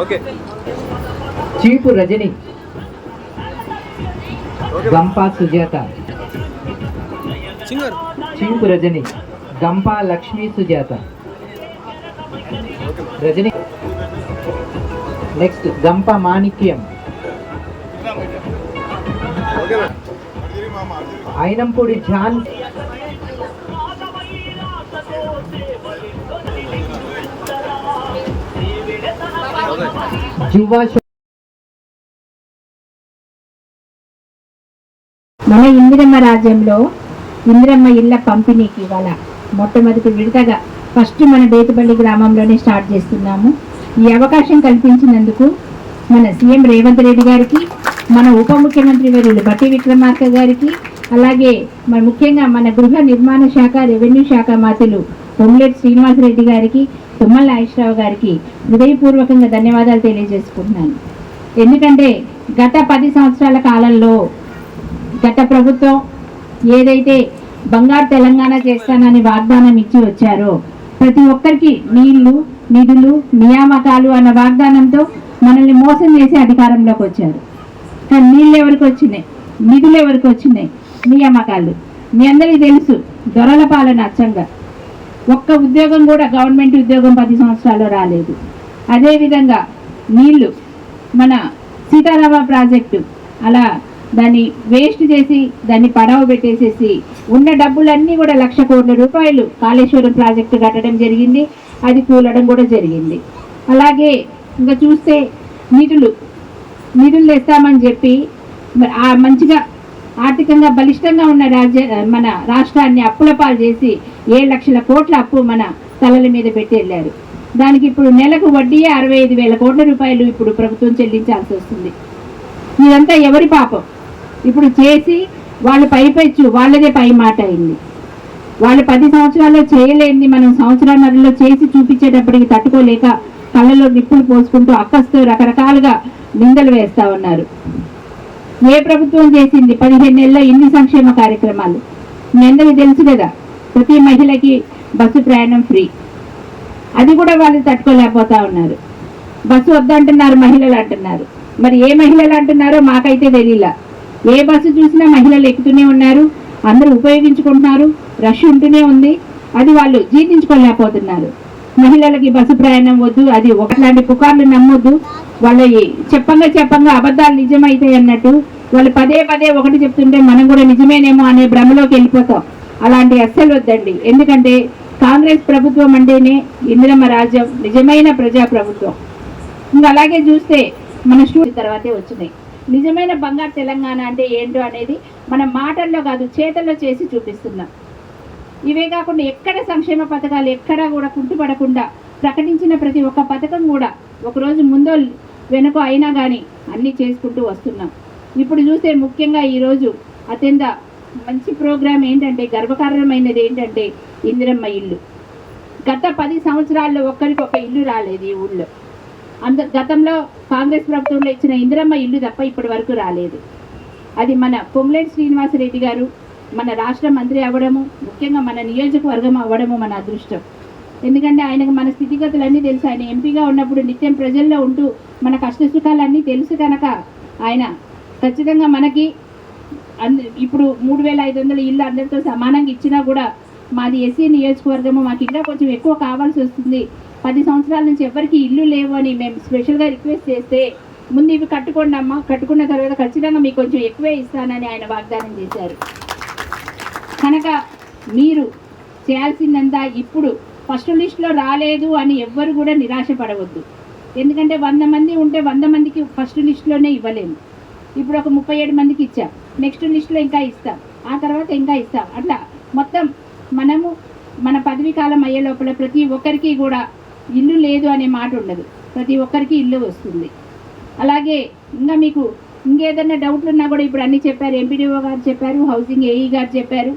Okay. చీపు రజని, గంపా సుజాత. చీపు Rajani, Gampa Lakshmi Sujatha. Rajani. Next గంప మాణిక్యం. Ainampudi John. Jua. మన ఇందిరమ్మ రాజ్యంలో ఇందిరమ్మ ఇళ్ల పంపిణీకి ఇవాళ మొట్టమొదటి విడతగా ఫస్ట్ మన బేతుపల్లి గ్రామంలోనే స్టార్ట్ చేస్తున్నాము. ఈ అవకాశం కల్పించినందుకు మన సీఎం రేవంత్ రెడ్డి గారికి, మన ఉప ముఖ్యమంత్రి వర్యులు బట్టి విక్రమార్క గారికి, అలాగే మన ముఖ్యంగా మన గృహ నిర్మాణ శాఖ రెవెన్యూ శాఖ మంత్రులు పొంగులేటి శ్రీనివాసరెడ్డి గారికి, తుమ్మల నాగేశ్వరరావు గారికి హృదయపూర్వకంగా ధన్యవాదాలు తెలియజేసుకుంటున్నాను. ఎందుకంటే గత 10 సంవత్సరాల కాలంలో గత ప్రభుత్వం ఏదైతే బంగారు తెలంగాణ చేస్తానని వాగ్దానం ఇచ్చి వచ్చారో, ప్రతి ఒక్కరికి నీళ్లు, నిధులు, నియామకాలు అన్న వాగ్దానంతో మనల్ని మోసం చేసి అధికారంలోకి వచ్చారు. కానీ నీళ్ళు ఎవరికి వచ్చినాయి, నిధులు ఎవరికి వచ్చినాయి, నియామకాలు మీ అందరికీ తెలుసు. దొరల పాలన అచ్చంగా ఒక్క ఉద్యోగం కూడా గవర్నమెంట్ ఉద్యోగం 10 సంవత్సరాల్లో రాలేదు. అదేవిధంగా నీళ్లు, మన సీతారామ ప్రాజెక్టు అలా దాన్ని వేస్ట్ చేసి దాన్ని పడవ పెట్టేసేసి ఉన్న డబ్బులన్నీ కూడా 1,00,000 కోట్ల రూపాయలు కాళేశ్వరం ప్రాజెక్టు కట్టడం జరిగింది. అది కూలడం కూడా జరిగింది. అలాగే ఇంకా చూస్తే నిధులు తెస్తామని చెప్పి మంచిగా ఆర్థికంగా బలిష్టంగా ఉన్న మన రాష్ట్రాన్ని అప్పుల పాలు చేసి 7,00,000 కోట్ల అప్పు మన తలల మీద పెట్టి వెళ్ళారు. దానికి ఇప్పుడు నెలకు వడ్డీయే 65,000 కోట్ల రూపాయలు ఇప్పుడు ప్రభుత్వం చెల్లించాల్సి వస్తుంది. ఇదంతా ఎవరి పాపం? ఇప్పుడు చేసి వాళ్ళు పైపెచ్చు వాళ్ళదే పై మాట అయింది. వాళ్ళు 10 సంవత్సరాల్లో చేయలేనిది మనం సంవత్సరాన్నరలో చేసి చూపించేటప్పటికి తట్టుకోలేక కళ్ళలో నిప్పులు పోసుకుంటూ అక్కస్తో రకరకాలుగా నిందలు వేస్తా ఉన్నారు. ఏ ప్రభుత్వం చేసింది 15 నెలల్లో ఇన్ని సంక్షేమ కార్యక్రమాలు? మీ అందరికీ తెలుసు కదా, ప్రతి మహిళకి బస్సు ప్రయాణం ఫ్రీ. అది కూడా వాళ్ళు తట్టుకోలేకపోతా ఉన్నారు. బస్సు వద్దంటున్నారు, మహిళలు అంటున్నారు. మరి ఏ మహిళలు అంటున్నారో మాకైతే తెలియలా. ఏ బస్సు చూసినా మహిళలు ఎక్కుతూనే ఉన్నారు, అందరూ ఉపయోగించుకుంటున్నారు, రష్ ఉంటూనే ఉంది. అది వాళ్ళు జీర్ణించుకోలేకపోతున్నారు. మహిళలకి బస్సు ప్రయాణం వద్దు, అది ఒకట్లాంటి పుకార్లు నమ్మొద్దు. వాళ్ళ చెప్పంగా అబద్ధాలు నిజమైతాయి అన్నట్టు వాళ్ళు పదే ఒకటి చెప్తుంటే మనం కూడా నిజమేనేమో అనే భ్రమలోకి వెళ్ళిపోతాం. అలాంటి అస్సలు వద్దండి. ఎందుకంటే కాంగ్రెస్ ప్రభుత్వం అంటేనే ఇందిరమ్మ రాజ్యం, నిజమైన ప్రజా ప్రభుత్వం. ఇంకా అలాగే చూస్తే మన తర్వాతే వచ్చినాయి. నిజమైన బంగారు తెలంగాణ అంటే ఏంటో అనేది మన మాటల్లో కాదు చేతల్లో చేసి చూపిస్తున్నాం. ఇవే కాకుండా ఎక్కడ సంక్షేమ పథకాలు ఎక్కడా కూడా కుంటుపడకుండా ప్రకటించిన ప్రతి ఒక్క పథకం కూడా ఒకరోజు ముందో వెనుక అయినా కానీ అన్నీ చేసుకుంటూ వస్తున్నాం. ఇప్పుడు చూస్తే ముఖ్యంగా ఈరోజు అత్యంత మంచి ప్రోగ్రాం ఏంటంటే, గర్వకారణమైనది ఏంటంటే ఇందిరమ్మ ఇల్లు. గత 10 సంవత్సరాల్లో ఒక్కరికి ఒక ఇల్లు రాలేదు ఈ ఊళ్ళో. గతంలో కాంగ్రెస్ ప్రభుత్వంలో ఇచ్చిన ఇందిరమ్మ ఇల్లు తప్ప ఇప్పటి వరకు రాలేదు. అది మన పొంగులేటి శ్రీనివాసరెడ్డి గారు మన రాష్ట్ర మంత్రి అవ్వడము, ముఖ్యంగా మన నియోజకవర్గం అవ్వడము మన అదృష్టం. ఎందుకంటే ఆయనకు మన స్థితిగతులన్నీ తెలుసు. ఆయన ఎంపీగా ఉన్నప్పుడు నిత్యం ప్రజల్లో ఉంటూ మన కష్టసుఖాలన్నీ తెలుసు కనుక ఆయన ఖచ్చితంగా మనకి ఇప్పుడు 3,500 ఇల్లు అందరితో సమానంగా ఇచ్చినా కూడా మాది ఎస్సీ నియోజకవర్గము, మాకు ఇంకా కొంచెం ఎక్కువ కావాల్సి వస్తుంది, 10 సంవత్సరాల నుంచి ఎవరికి ఇల్లు లేవు అని మేము స్పెషల్గా రిక్వెస్ట్ చేస్తే, ముందు ఇవి కట్టుకోండి అమ్మా, కట్టుకున్న తర్వాత ఖచ్చితంగా మీకు కొంచెం ఎక్కువే ఇస్తానని ఆయన వాగ్దానం చేశారు. కనుక మీరు చేయాల్సిందంతా ఇప్పుడు ఫస్ట్ లిస్ట్లో రాలేదు అని ఎవ్వరు కూడా నిరాశపడవద్దు. ఎందుకంటే 100 మంది ఉంటే 100 మందికి ఫస్ట్ లిస్ట్లోనే ఇవ్వలేము. ఇప్పుడు ఒక 37 మందికి ఇచ్చాం, నెక్స్ట్ లిస్ట్లో ఇంకా ఇస్తాం, ఆ తర్వాత ఇంకా ఇస్తాం. అట్లా మొత్తం మనము మన పదవీ కాలం అయ్యే లోపల ప్రతి ఒక్కరికి కూడా ఇల్లు లేదు అనే మాట ఉండదు, ప్రతి ఒక్కరికి ఇల్లు వస్తుంది. అలాగే ఇంకా మీకు ఇంకేదన్నా డౌట్లు ఉన్నా కూడా ఇప్పుడు అన్నీ చెప్పారు, ఎంపీడీఓ గారు చెప్పారు, హౌసింగ్ ఏఈ గారు చెప్పారు.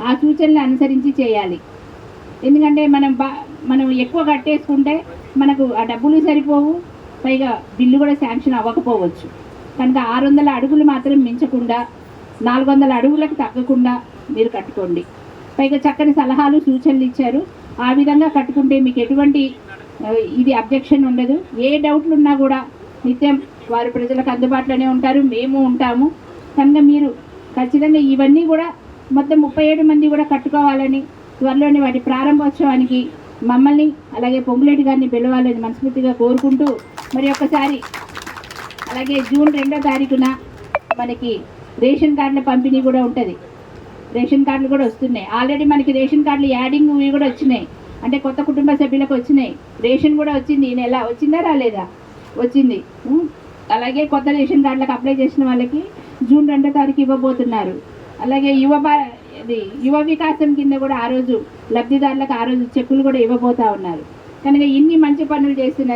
ఆ సూచనలు అనుసరించి చేయాలి. ఎందుకంటే మనం ఎక్కువ కట్టేసుకుంటే మనకు ఆ డబ్బులు సరిపోవు, పైగా బిల్లు కూడా శాంక్షన్ అవ్వకపోవచ్చు. కనుక 600 అడుగులు మాత్రం మించకుండా 400 అడుగులకు తగ్గకుండా మీరు కట్టుకోండి. పైగా చక్కని సలహాలు సూచనలు ఇచ్చారు. ఆ విధంగా కట్టుకుంటే మీకు ఎటువంటి ఇది అబ్జెక్షన్ ఉండదు. ఏ డౌట్లు ఉన్నా కూడా నిత్యం వారు ప్రజలకు అందుబాటులోనే ఉంటారు, మేము ఉంటాము. కనుక మీరు ఖచ్చితంగా ఇవన్నీ కూడా మొత్తం 37 మంది కూడా కట్టుకోవాలని, త్వరలోని వాటి ప్రారంభోత్సవానికి మమ్మల్ని అలాగే పొంగులేటి గారిని పిలవాలని మనస్ఫూర్తిగా కోరుకుంటూ, మరి ఒక్కసారి అలాగే జూన్ 2వ తారీఖున మనకి రేషన్ కార్డుల పంపిణీ కూడా ఉంటుంది. రేషన్ కార్డులు కూడా వస్తున్నాయి. ఆల్రెడీ మనకి రేషన్ కార్డులు యాడింగ్ ఇవి కూడా వచ్చినాయి, అంటే కొత్త కుటుంబ సభ్యులకు వచ్చినాయి. రేషన్ కూడా వచ్చింది. ఈ నెల వచ్చిందా రాలేదా? వచ్చింది. అలాగే కొత్త రేషన్ కార్డులకు అప్లై చేసిన వాళ్ళకి జూన్ 2వ తారీఖు ఇవ్వబోతున్నారు. అలాగే యువ వికాసం కింద కూడా ఆ రోజు లబ్ధిదారులకు ఆ రోజు చెక్కులు కూడా ఇవ్వబోతా ఉన్నారు. కనుక ఇన్ని మంచి పనులు చేస్తున్నారు.